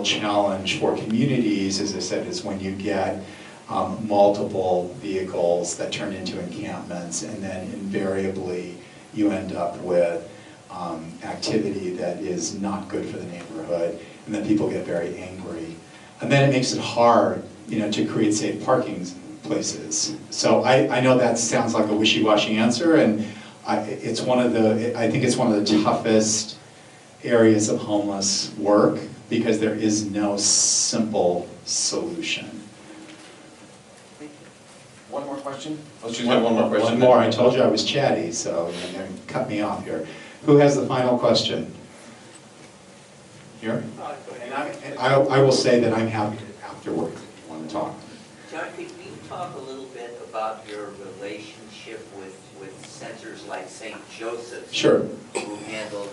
challenge for communities, as I said, is when you get multiple vehicles that turn into encampments, and then invariably you end up with activity that is not good for the neighborhood, and then people get very angry. And then it makes it hard, to create safe parking places. So I know that sounds like a wishy-washy answer, and I think it's one of the toughest areas of homeless work, because there is no simple solution. One more question? Let's just have one more question. One more. I told you I was chatty, so you're going to cut me off here. Who has the final question? Here? And I will say that I'm happy to afterwards if you want to talk. John, could you talk a little bit about your relationship with centers like St. Joseph's? Sure. Who handle,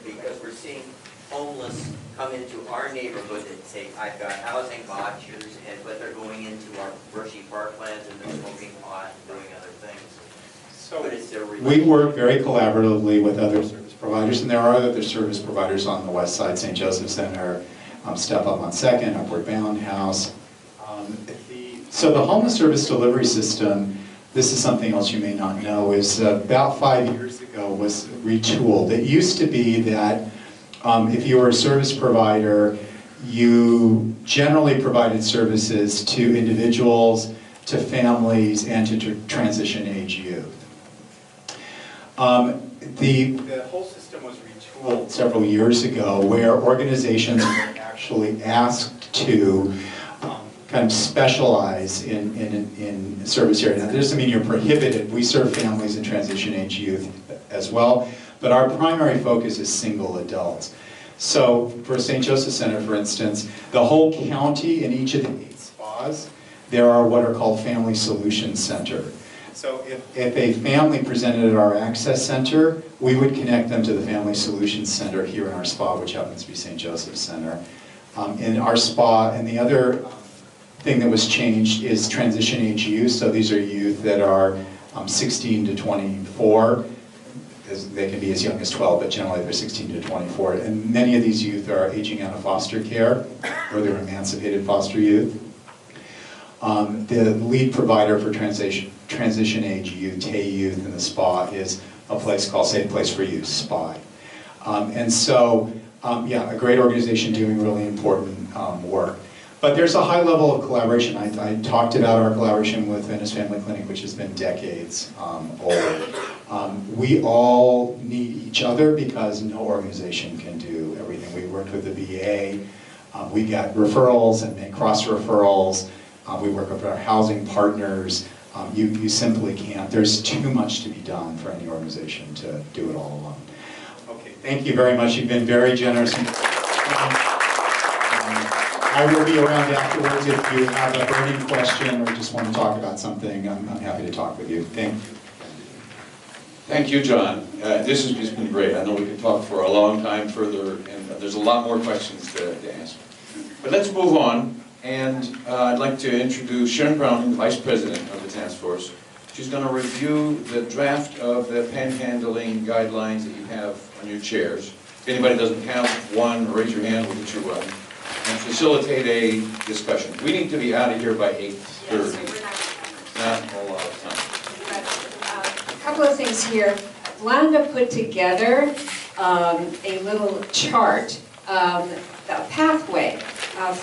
because we're seeing homeless come into our neighborhood and say, I've got housing vouchers, but they're going into our brushy parklands and they're smoking pot and doing other things. So we work very collaboratively with other service providers, and there are other service providers on the west side, St. Joseph Center, Step Up on 2nd, Upward Bound House. So the homeless service delivery system, this is something else you may not know, is about 5 years ago was retooled. It used to be that if you were a service provider, you generally provided services to individuals, to families, and to transition age youth. The whole system was retooled several years ago, where organizations were actually asked to kind of specialize in service area. Now, that doesn't mean you're prohibited. We serve families and transition age youth as well, but our primary focus is single adults. So for St. Joseph Center, for instance, the whole county in each of the 8 spas, there are what are called Family Solutions Center. So if a family presented at our Access Center, we would connect them to the Family Solutions Center here in our spa, which happens to be St. Joseph Center. In our spa, and the other thing that was changed is transition age youth. So these are youth that are 16 to 24. They can be as young as 12, but generally they're 16 to 24. And many of these youth are aging out of foster care, or they're emancipated foster youth. The lead provider for transition age youth, Tay Youth, in the spa is a place called Safe Place for Youth, SPY. And so, yeah, a great organization doing really important work. But there's a high level of collaboration. I talked about our collaboration with Venice Family Clinic, which has been decades old. We all need each other because no organization can do everything. We worked with the VA. We got referrals and make cross-referrals. We work with our housing partners. You simply can't. There's too much to be done for any organization to do it all alone. Okay, thank you very much. You've been very generous. I will be around afterwards if you have a burning question or just want to talk about something. I'm happy to talk with you. Thank you. Thank you, John. This has just been great. I know we could talk for a long time further, and there's a lot more questions to ask. But let's move on, and I'd like to introduce Sharon Browning, the Vice President of the Task Force. She's going to review the draft of the panhandling guidelines that you have on your chairs. If anybody doesn't have one, raise your hand, we'll get you one. And facilitate a discussion. We need to be out of here by 8:30. Yes, Not a whole lot of time. A couple of things here. Wanda put together a little chart, a pathway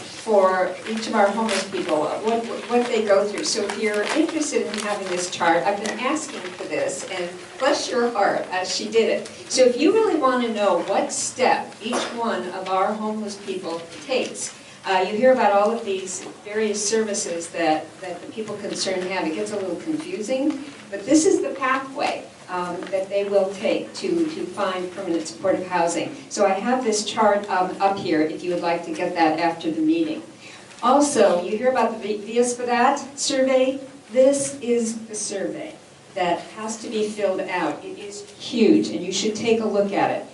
for each of our homeless people, what they go through. So if you're interested in having this chart, I've been asking for this, and bless your heart, she did it. So if you really want to know what step each one of our homeless people takes, you hear about all of these various services that the people concerned have. It gets a little confusing, but this is the pathway that they will take to find permanent supportive housing. So I have this chart up here if you would like to get that after the meeting. Also, you hear about the Vias for That survey. This is the survey that has to be filled out. It is huge, and you should take a look at it.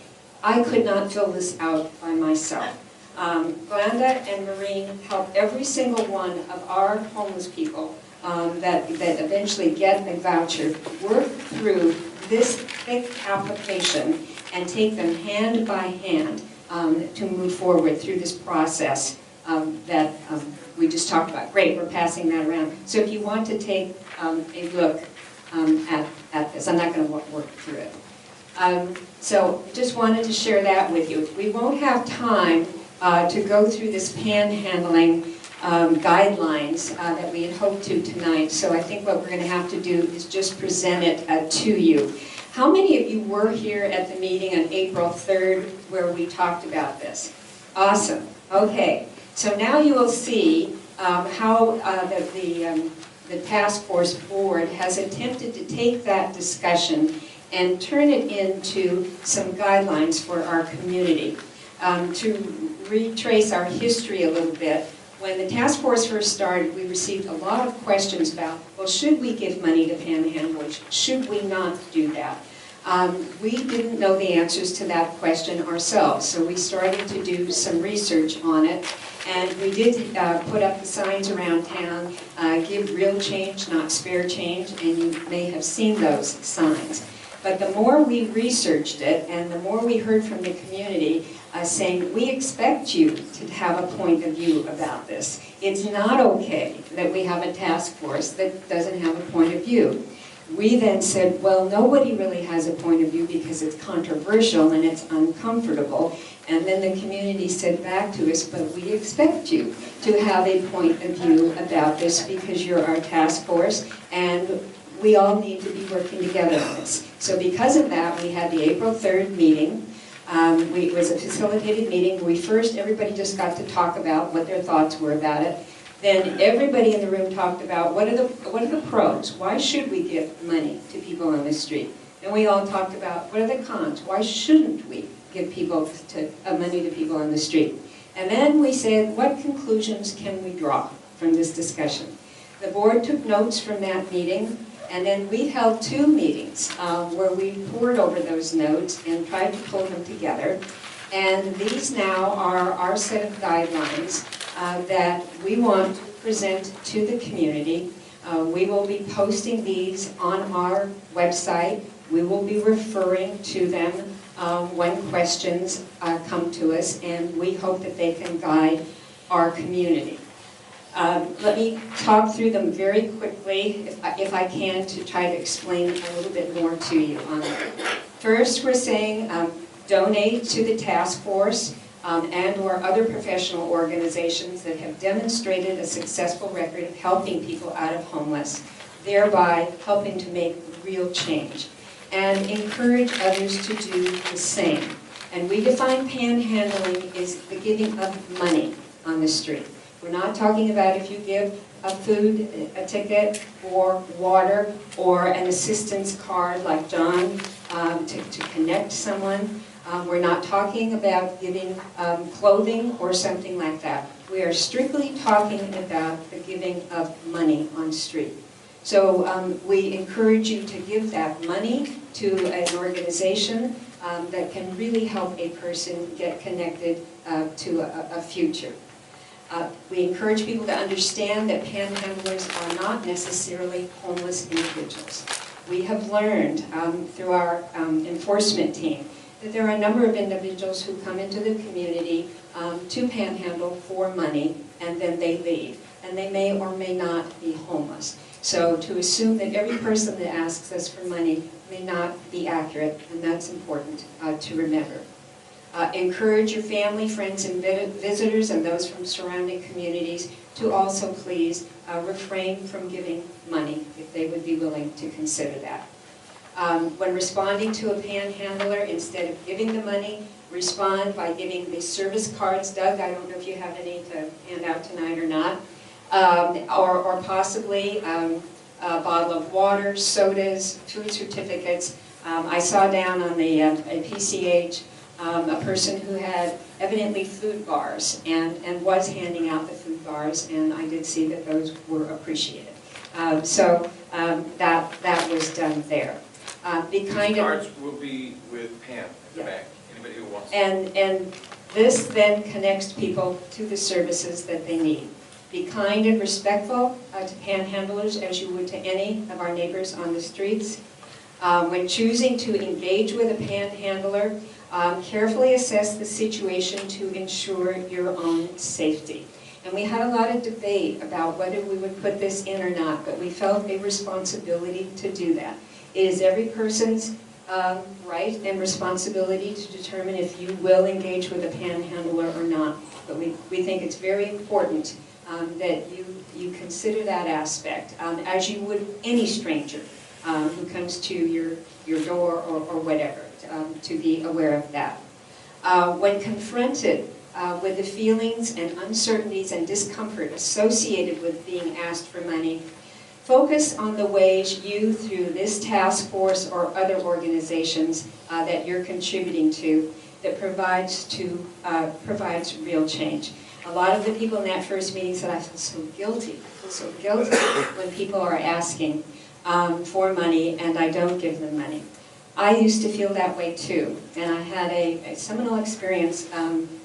I could not fill this out by myself. Glenda and Maureen help every single one of our homeless people that eventually get a voucher work through this thick application and take them hand by hand to move forward through this process that we just talked about. Great, we're passing that around. So if you want to take a look at this, I'm not going to work through it. So just wanted to share that with you. We won't have time to go through this panhandling guidelines that we had hoped to tonight, so I think what we're going to have to do is just present it to you. How many of you were here at the meeting on April 3rd where we talked about this? Awesome. Okay. So now you will see how the task force board has attempted to take that discussion and turn it into some guidelines for our community. To retrace our history a little bit, when the task force first started, we received a lot of questions about, well, should we give money to panhandlers? Should we not do that? We didn't know the answers to that question ourselves, so we started to do some research on it, and we did put up the signs around town, give real change, not spare change, and you may have seen those signs. But the more we researched it, and the more we heard from the community saying, we expect you to have a point of view about this. It's not okay that we have a task force that doesn't have a point of view. We then said, well, nobody really has a point of view because it's controversial and it's uncomfortable. And then the community said back to us, but we expect you to have a point of view about this because you're our task force and we all need to be working together on this. So because of that, we had the April 3rd meeting. It was a facilitated meeting where everybody just got to talk about what their thoughts were about it. Then everybody in the room talked about what are the pros? Why should we give money to people on the street? And we all talked about what are the cons? Why shouldn't we give money to people on the street? And then we said, what conclusions can we draw from this discussion? The board took notes from that meeting, and then we held 2 meetings where we pored over those notes and tried to pull them together. And these now are our set of guidelines that we want to present to the community. We will be posting these on our website. We will be referring to them when questions come to us, and we hope that they can guide our community. Let me talk through them very quickly, if I can, to try to explain a little bit more to you on it. First, we're saying donate to the task force and or other professional organizations that have demonstrated a successful record of helping people out of homeless, thereby helping to make real change. And encourage others to do the same. And we define panhandling as the giving of money on the street. We're not talking about if you give a food, a ticket, or water, or an assistance card like John to connect someone. We're not talking about giving clothing or something like that. We are strictly talking about the giving of money on the street. So we encourage you to give that money to an organization that can really help a person get connected to a future. We encourage people to understand that panhandlers are not necessarily homeless individuals. We have learned through our enforcement team that there are a number of individuals who come into the community to panhandle for money and then they leave. And they may or may not be homeless. So to assume that every person that asks us for money may not be accurate, and that's important to remember. Encourage your family, friends, and visitors, and those from surrounding communities to also please refrain from giving money if they would be willing to consider that. When responding to a panhandler, instead of giving the money, respond by giving the service cards. Doug, I don't know if you have any to hand out tonight or not. Or possibly a bottle of water, sodas, food certificates. I saw down on the PCH a person who had evidently food bars and was handing out the food bars, and I did see that those were appreciated. So that was done there. These cards will be with Pam at the back, anybody who wants them. And this then connects people to the services that they need. Be kind and respectful to panhandlers as you would to any of our neighbors on the streets. When choosing to engage with a panhandler, Carefully assess the situation to ensure your own safety. And we had a lot of debate about whether we would put this in or not, but we felt a responsibility to do that. It is every person's right and responsibility to determine if you will engage with a panhandler or not. But we think it's very important that you consider that aspect, as you would any stranger who comes to your door or whatever, to be aware of that. When confronted with the feelings and uncertainties and discomfort associated with being asked for money, focus on the ways you, through this task force or other organizations that you're contributing to, that provides real change. A lot of the people in that first meeting said, I feel so guilty. I feel so guilty when people are asking for money and I don't give them money. I used to feel that way too, and I had a seminal experience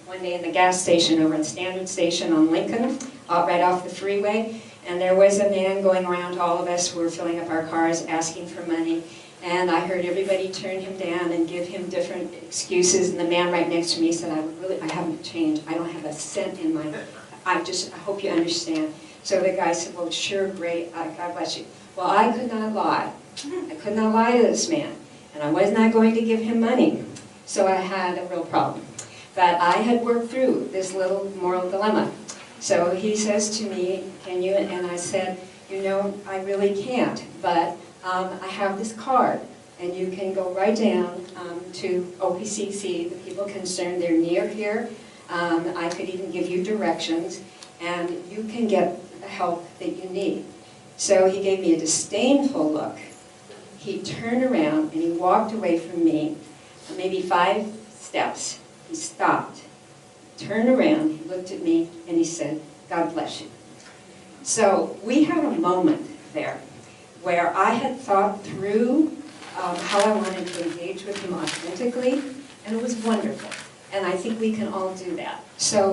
one day in the gas station over in Standard Station on Lincoln, right off the freeway, and there was a man going around to all of us who were filling up our cars asking for money, and I heard everybody turn him down and give him different excuses, and the man right next to me said, I haven't changed, I don't have a cent in my, I hope you understand. So the guy said, well, sure, great, God bless you. Well, I could not lie. I could not lie to this man, and I was not going to give him money, so I had a real problem. But I had worked through this little moral dilemma. So he says to me, can you, and I said, you know, I really can't, but I have this card, and you can go right down to OPCC, the people concerned, they're near here. I could even give you directions, and you can get the help that you need. So he gave me a disdainful look. He turned around and he walked away from me, maybe 5 steps. He stopped, turned around, he looked at me, and he said, God bless you. So we had a moment there where I had thought through how I wanted to engage with him authentically, and it was wonderful. And I think we can all do that. So